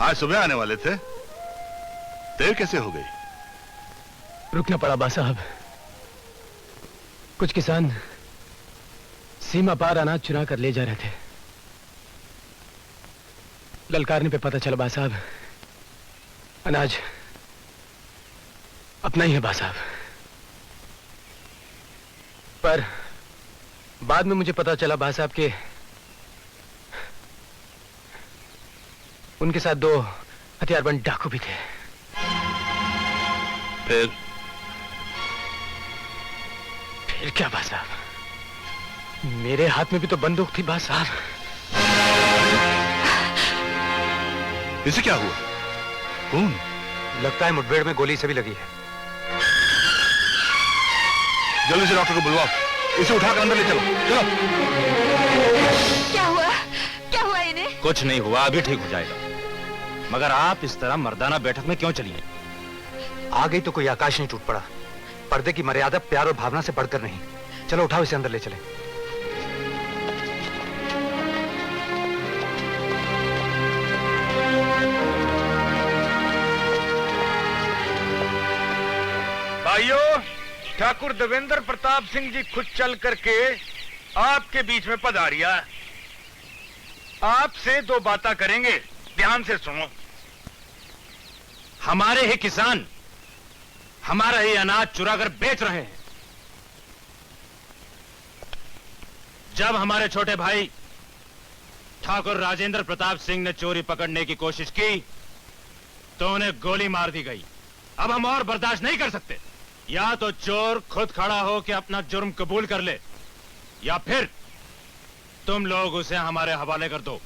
आज सुबह आने वाले थे, देर कैसे हो गई? रुकना पड़ा बा साहब। कुछ किसान सीमा पार अनाज चुरा कर ले जा रहे थे। ललकारने पे पता चला बा साहब, अनाज अपना ही है बा साहब। पर बाद में मुझे पता चला बा साहब के उनके साथ 2 हथियारबंद डाकू भी थे। फिर क्या बा साहब, मेरे हाथ में भी तो बंदूक थी बा साहब। इसे क्या हुआ? कौन? लगता है मुठभेड़ में गोली से भी लगी है। जल्दी से डॉक्टर को बुलवाओ, इसे उठाकर अंदर ले चलो। चलो। क्या हुआ? क्या हुआ इन्हें? कुछ नहीं हुआ, अभी ठीक हो जाएगा। मगर आप इस तरह मर्दाना बैठक में क्यों चली हैं? आ गई तो कोई आकाश नहीं टूट पड़ा। पर्दे की मर्यादा प्यार और भावना से बढ़कर नहीं। चलो उठाओ, इसे अंदर ले चले। भाइयों, ठाकुर देवेंद्र प्रताप सिंह जी खुद चल करके आपके बीच में पधारिया। आपसे 2 बातें करेंगे, ध्यान से सुनो। हमारे ही किसान हमारा ही अनाज चुराकर बेच रहे हैं। जब हमारे छोटे भाई ठाकुर राजेंद्र प्रताप सिंह ने चोरी पकड़ने की कोशिश की तो उन्हें गोली मार दी गई। अब हम और बर्दाश्त नहीं कर सकते। या तो चोर खुद खड़ा हो के अपना जुर्म कबूल कर ले, या फिर तुम लोग उसे हमारे हवाले कर दो,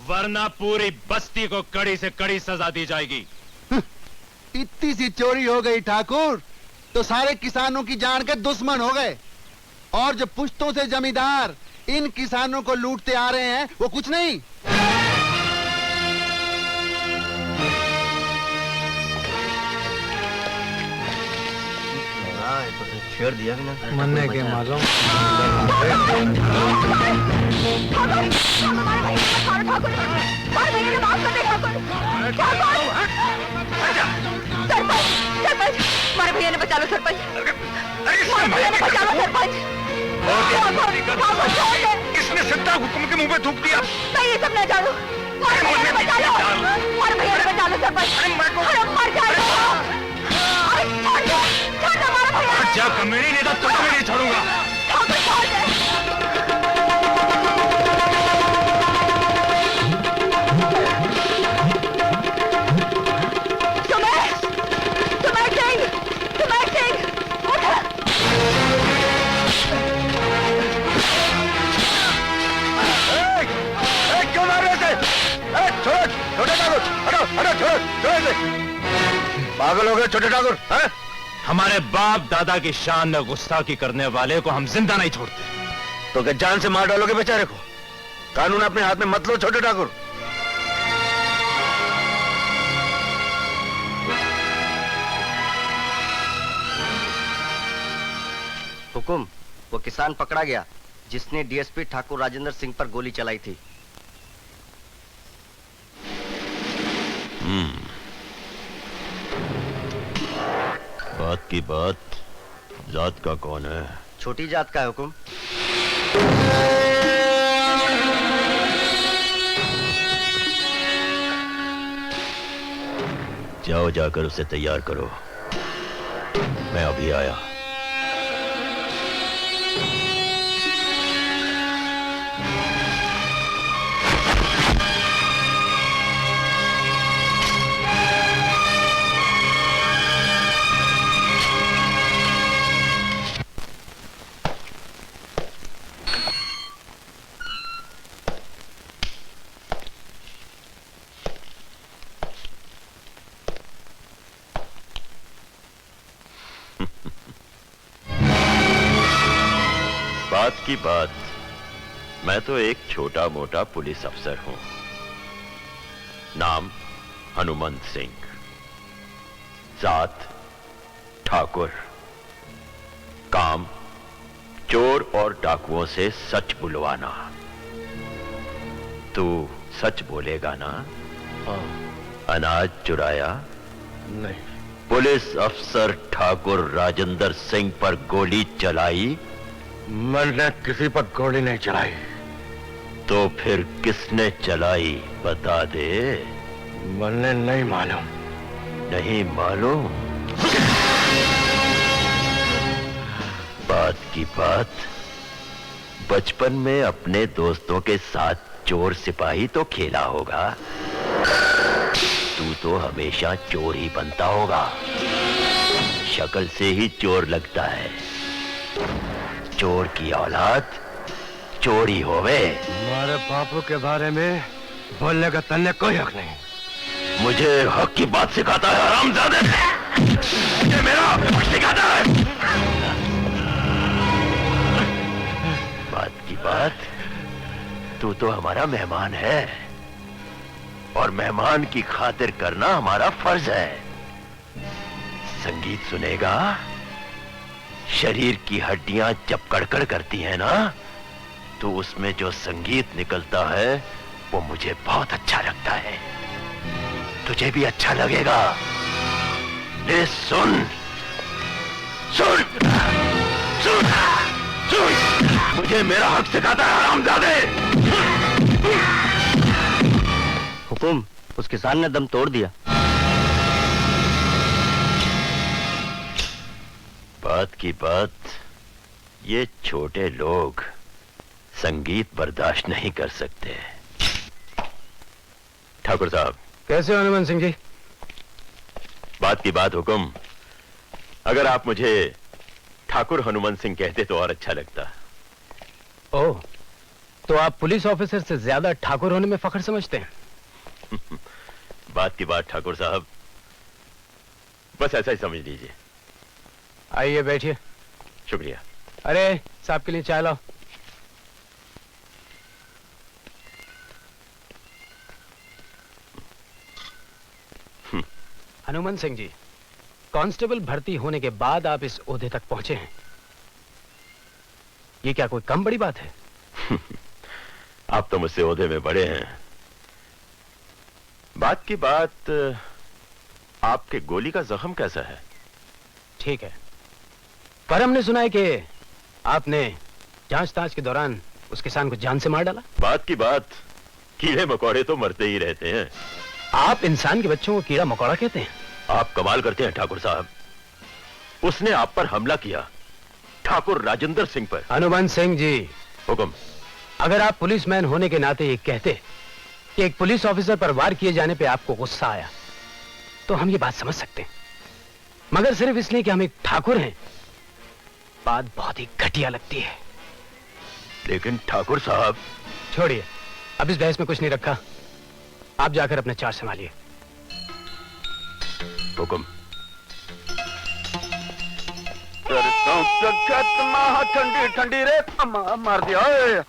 वरना पूरी बस्ती को कड़ी से कड़ी सजा दी जाएगी। इतनी सी चोरी हो गई ठाकुर तो सारे किसानों की जान के दुश्मन हो गए। और जो पुश्तों से जमींदार इन किसानों को लूटते आ रहे हैं वो कुछ नहीं। छेड़ दिया भी ना। मरने के मालूम। हमारे भैया ने बचा लो सरपंच। भैया ने बचा लो सरपंच। किसने सिद्धा हुक्म के मुंह पे थूक दिया? मैं ये सब न जानू। हमारे भैया ने बचा लो सरपंच। मर जाएगा। जब कमेटी नहीं था तो मैं नहीं छोड़ूंगा। क्यों मार रहे थे? छोटे ठाकुर, हटो हटो, छोड़ो। पागल हो गए छोटे ठाकुर? हमारे बाप दादा की शान में गुस्ताखी करने वाले को हम जिंदा नहीं छोड़ते। तो क्या जान से मार डालोगे बेचारे को? कानून अपने हाथ में मत लो छोटे ठाकुर। हुकुम, वो किसान पकड़ा गया जिसने डीएसपी ठाकुर राजेंद्र सिंह पर गोली चलाई थी। बात की बात, जात का कौन है? छोटी जात का है हुकुम। जाओ, जाकर उसे तैयार करो, मैं अभी आया। बात की बात, मैं तो एक छोटा मोटा पुलिस अफसर हूं। नाम हनुमंत सिंह, जात ठाकुर, काम चोर और डाकुओं से सच बुलवाना। तू सच बोलेगा ना? अनाज चुराया? नहीं। पुलिस अफसर ठाकुर राजेंद्र सिंह पर गोली चलाई? मैंने किसी पर गोली नहीं चलाई। तो फिर किसने चलाई बता दे। मैंने नहीं मालूम। नहीं मालूम? बात की बात, बचपन में अपने दोस्तों के साथ चोर सिपाही तो खेला होगा। तू तो हमेशा चोर ही बनता होगा, शक्ल से ही चोर लगता है। चोर की औलाद चोर ही होवे। हमारे बापू के बारे में बोलने का तन्ने कोई हक नहीं। मुझे हक की बात सिखाता है हरामजादे। मुझे मेरा हक सिखाता है। बात की बात, तू तो हमारा मेहमान है और मेहमान की खातिर करना हमारा फर्ज है। संगीत सुनेगा? शरीर की हड्डियां जब कड़कड़ करती हैं ना, तो उसमें जो संगीत निकलता है वो मुझे बहुत अच्छा लगता है। तुझे भी अच्छा लगेगा। ले सुन सुन सुन सुन, मुझे मेरा हक सिखाता है हरामजादे। हुकुम, उस किसान ने दम तोड़ दिया। बात की बात, ये छोटे लोग संगीत बर्दाश्त नहीं कर सकते। ठाकुर साहब। कैसे हो हनुमान सिंह जी? बात की बात हुकुम, अगर आप मुझे ठाकुर हनुमान सिंह कहते तो और अच्छा लगता। ओह, तो आप पुलिस ऑफिसर से ज्यादा ठाकुर होने में फख्र समझते हैं? बात की बात ठाकुर साहब, बस ऐसा ही समझ लीजिए। आइए बैठिए। शुक्रिया। अरे साहब के लिए चाय लाओ। हनुमान सिंह जी, कांस्टेबल भर्ती होने के बाद आप इस ओहदे तक पहुंचे हैं, ये क्या कोई कम बड़ी बात है? आप तो मुझसे ओहदे में बड़े हैं। बात की बात, आपके गोली का जख्म कैसा है? ठीक है, पर हमने सुना है कि आपने जांच-ताज के दौरान उस किसान को जान से मार डाला। बात की बात, कीड़े मकोड़े तो मरते ही रहते हैं। आप इंसान के बच्चों को कीड़ा मकोड़ा कहते हैं? आप कमाल करते हैं ठाकुर साहब। उसने आप पर हमला किया, ठाकुर राजेंद्र सिंह पर। हनुमान सिंह जी, हुक्म। अगर आप पुलिसमैन होने के नाते ये कहते कि एक पुलिस ऑफिसर पर वार किए जाने पे आपको गुस्सा आया, तो हम ये बात समझ सकते हैं, मगर सिर्फ इसलिए कि हम एक ठाकुर हैं, बात बहुत ही घटिया लगती है। लेकिन ठाकुर साहब। छोड़िए, अब इस बहस में कुछ नहीं रखा, आप जाकर अपना चार्ज संभालिए। हुक्म। ठंडी ठंडी रे, मार दिया।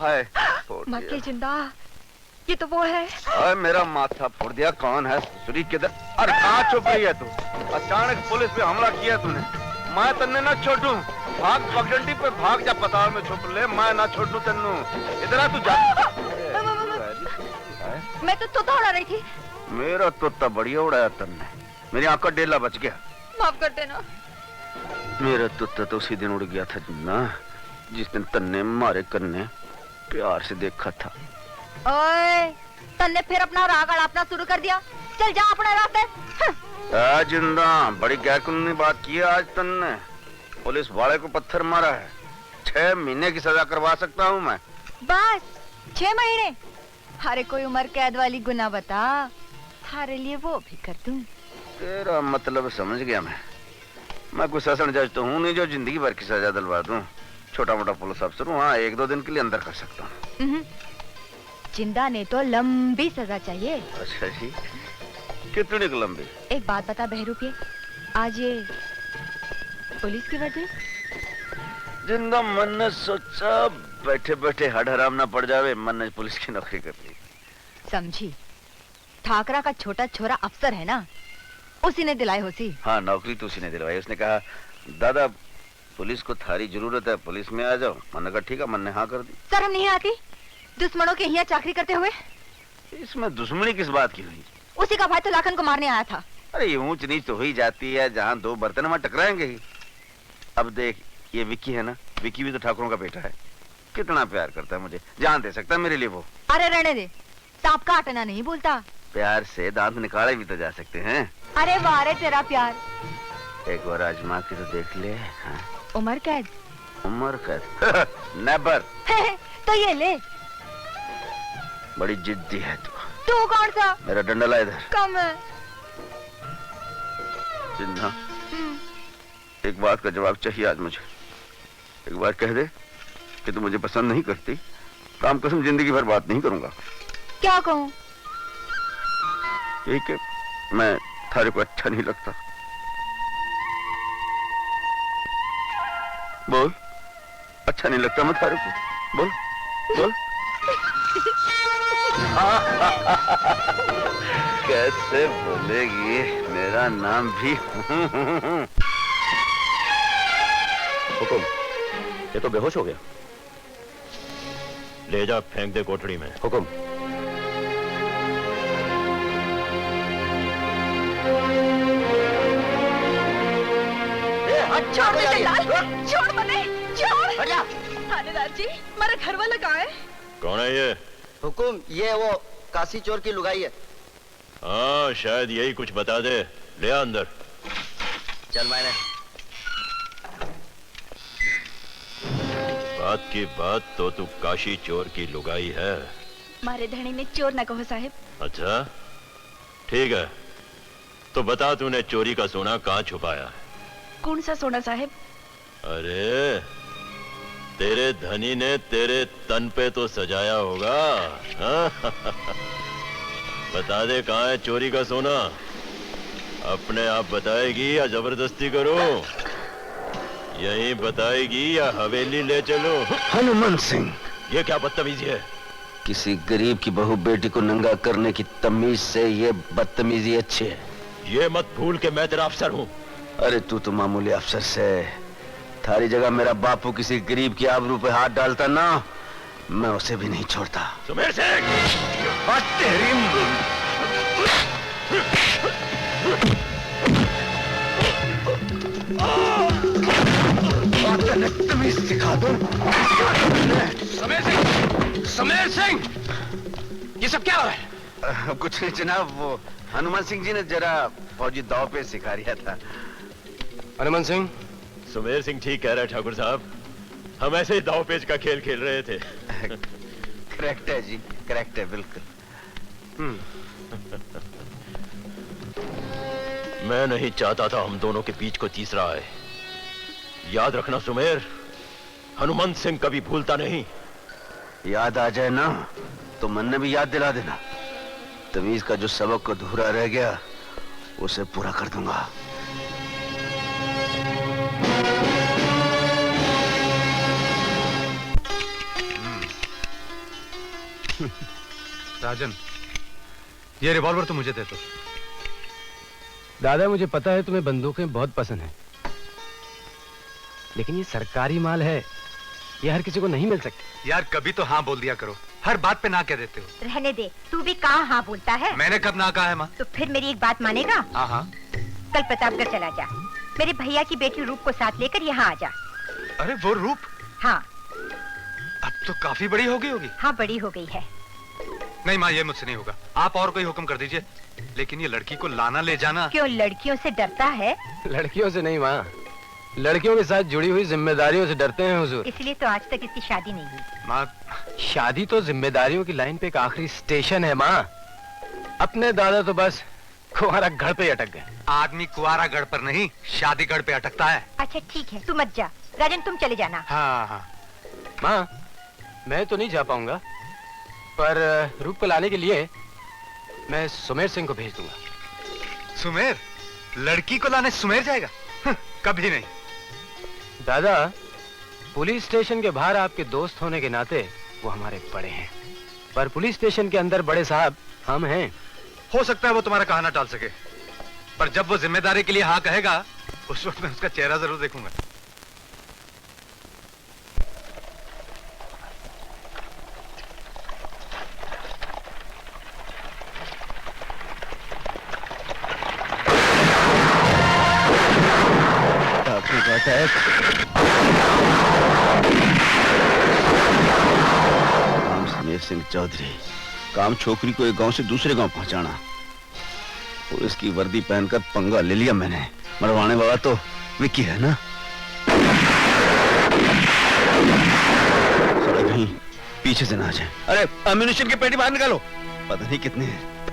हाय मत के जिंदा, ये तो वो है। हाय, मेरा माथा फोड़ दिया। कौन है? सुरी किधर? अरे कहाँ छुप रही है तू? अचानक पुलिस पे हमला किया तूने। मैं तन्ने ना छोड़ू। भाग पगडंडी पे भाग जा, पताल में छुप ले। मैं ना छोड़ू तन्नू। इधर आ तू जा। मैं तो तोता उड़ा रही थी। मेरा तोता बढ़िया उड़ाया तन्ने। मेरी आंख का डेला बच गया। माफ कर देना। मेरा तोता तो उसी दिन उड़ गया था ना, जिस दिन तन्ने मारे कन्ने प्यार से देखा था। ओए, तन्ने फिर अपना राग अड़ापना शुरू कर दिया। चल जा अपने रास्ते। जिंदा, बड़ी गैरकानूनी बात की है आज तन्ने। पुलिस वाले को पत्थर मारा है। 6 महीने की सजा करवा सकता हूँ मैं। बस 6 महीने? अरे कोई उम्र कैद वाली गुनाह बता, थारे लिए वो भी कर दूं। तेरा मतलब समझ गया मैं कोई सेशन जज तो हूँ नहीं जो जिंदगी भर की सजा दिलवा दूं। छोटा मोटा पुलिस अफसर हूँ। हाँ, 1-2 दिन के लिए अंदर कर सकता हूँ। जिंदा ने तो लंबी सजा चाहिए। अच्छा जी, कितनी लंबी? एक बात बता बहरूपिये, आज ये पुलिस की वर्दी? जिंदा मन ने सोचा बैठे बैठे हड हराम ना पड़ जावे, मन ने पुलिस की नौकरी कर ली। समझी, ठाकरा का छोटा छोरा अफसर है ना, उसी ने दिलाई होसी। हाँ, नौकरी तो उसी ने दिलवाई। उसने कहा दादा पुलिस को थारी जरूरत है, पुलिस में आ जाओ। मैंने कहा ठीक है, मन ने हाँ कर दी। शर्म नहीं आती दुश्मनों के यहाँ चाकरी करते हुए? इसमें दुश्मनी किस बात की हुई? उसी का भाई तो लाखन को मारने आया था। अरे ये ऊंच नीच तो हो ही जाती है, जहाँ दो बर्तन वहां टकराएंगे ही। अब देख, ये विक्की है ना, विक्की भी तो ठाकुरों का बेटा है, कितना प्यार करता है मुझे, जान दे सकता है मेरे लिए वो। अरे रहने दे, सांप काटना नहीं भूलता। प्यार से दांत निकाले भी तो जा सकते हैं। अरे वाह रे तेरा प्यार। एक बार आजमा के तो देख ले। हाँ? उम्र कैद। उम्र कैद नेवर। तो ये ले। बड़ी जिद्दी है तू। तू कौन सा? मेरा डंडा ला इधर। कम है। चिन्हा, एक बात का जवाब चाहिए आज मुझे। एक बार कह दे कि तू मुझे पसंद नहीं करती, काम कसम जिंदगी भर बात नहीं करूंगा। क्या कहूँ? यही कि मैं थारे को अच्छा नहीं लगता। बोल, अच्छा नहीं लगता मैं थारे को, बोल बोल। कैसे बोलेगी, मेरा नाम भी हुकुम, ये तो बेहोश हो गया। ले जा, फेंक दे कोठड़ी में। हुकुम। छोड़ दे लाल, छोड़ मने, छोड़। थानेदार जी, हमारा घर वाला कहाँ है? कौन है ये? हुकुम, ये वो काशी चोर की लुगाई है। हाँ, शायद यही कुछ बता दे। ले आ अंदर। चल मैंने। बात की बात तो तू काशी चोर की लुगाई है। मारे धनी ने चोर न कहो साहिब। अच्छा, ठीक है, तो बता तूने चोरी का सोना कहाँ छुपाया? कौन सा सोना साहिब? अरे तेरे धनी ने तेरे तन पे तो सजाया होगा। हाँ? बता दे कहाँ है चोरी का सोना। अपने आप बताएगी या जबरदस्ती करो? यहीं बताएगी या हवेली ले चलो? हनुमान सिंह, ये क्या बदतमीजी है? किसी गरीब की बहू बेटी को नंगा करने की तमीज से ये बदतमीजी अच्छी है। ये मत भूल के मैं तेरा अफसर हूँ। अरे तू तो मामूली अफसर से, थारी जगह मेरा बापू किसी गरीब की आबरू पे हाथ डालता ना, मैं उसे भी नहीं छोड़ता। सुमेर सिंह, तेरी तमीज सिखा दो। सुमेर सिंह, ये सब क्या हो रहा है? कुछ नहीं जनाब, वो हनुमान सिंह जी ने जरा फौजी दाव पे सिखा रिया था। हनुमान सिंह, सुमेर सिंह ठीक कह रहा है ठाकुर साहब, हम ऐसे ही दाव पेच का खेल खेल रहे थे। करेक्ट है जी, करेक्ट है बिल्कुल। मैं नहीं चाहता था हम दोनों के बीच को तीसरा आए। याद रखना सुमेर, हनुमान सिंह कभी भूलता नहीं। याद आ जाए ना तो मन ने भी याद दिला देना। तमीज का जो सबक अधूरा रह गया उसे पूरा कर दूंगा। राजन, ये रिवॉल्वर तो मुझे दे दो। दादा, मुझे पता है तुम्हें बंदूकें बहुत पसंद हैं, लेकिन ये सरकारी माल है, ये हर किसी को नहीं मिल सकती। यार कभी तो हाँ बोल दिया करो, हर बात पे ना कह देते हो। रहने दे, तू भी कहाँ हाँ बोलता है? मैंने कब ना कहा है माँ? तो फिर मेरी एक बात मानेगा? हाँ हाँ। कल प्रतापगढ़ चला जा, मेरे भैया की बेटी रूप को साथ लेकर यहाँ आ जा। अरे वो रूप? हाँ। अब तो काफी बड़ी हो गई होगी। हाँ, बड़ी हो गई है। नहीं माँ, ये मुझसे नहीं होगा, आप और कोई हुक्म कर दीजिए, लेकिन ये लड़की को लाना ले जाना। क्यों, लड़कियों से डरता है? लड़कियों से नहीं माँ, लड़कियों के साथ जुड़ी हुई जिम्मेदारियों से डरते हैं हुजूर। इसलिए तो आज तक इसकी शादी नहीं हुई। माँ, शादी तो जिम्मेदारियों की लाइन पे एक आखिरी स्टेशन है माँ। अपने दादा तो बस कुंवारा गढ़ पे अटक गए। आदमी कुंवारा गढ़ पर नहीं, शादी गढ़ पे अटकता है। अच्छा ठीक है, तू मत जा। राजन, तुम चले जाना। हाँ हाँ। माँ, मैं तो नहीं जा पाऊंगा, पर रूप को लाने के लिए मैं सुमेर सिंह को भेज दूंगा। सुमेर? लड़की को लाने सुमेर जाएगा? कभी नहीं। दादा, पुलिस स्टेशन के बाहर आपके दोस्त होने के नाते वो हमारे बड़े हैं, पर पुलिस स्टेशन के अंदर बड़े साहब हम हैं। हो सकता है वो तुम्हारा कहना टाल सके, पर जब वो जिम्मेदारी के लिए हाँ कहेगा, उस वक्त मैं उसका चेहरा जरूर देखूंगा। अटैक। नाम समीर सिंह चौधरी, काम छोकरी को एक गांव से दूसरे गांव पहुंचाना। पुलिस की वर्दी पहनकर पंगा ले लिया मैंने। मरवाने वाला तो विक्की है ना। साला कहीं पीछे से ना आ जाए। अरे अम्यूनिशन की पेटी बाहर निकालो। पता नहीं कितने हैं।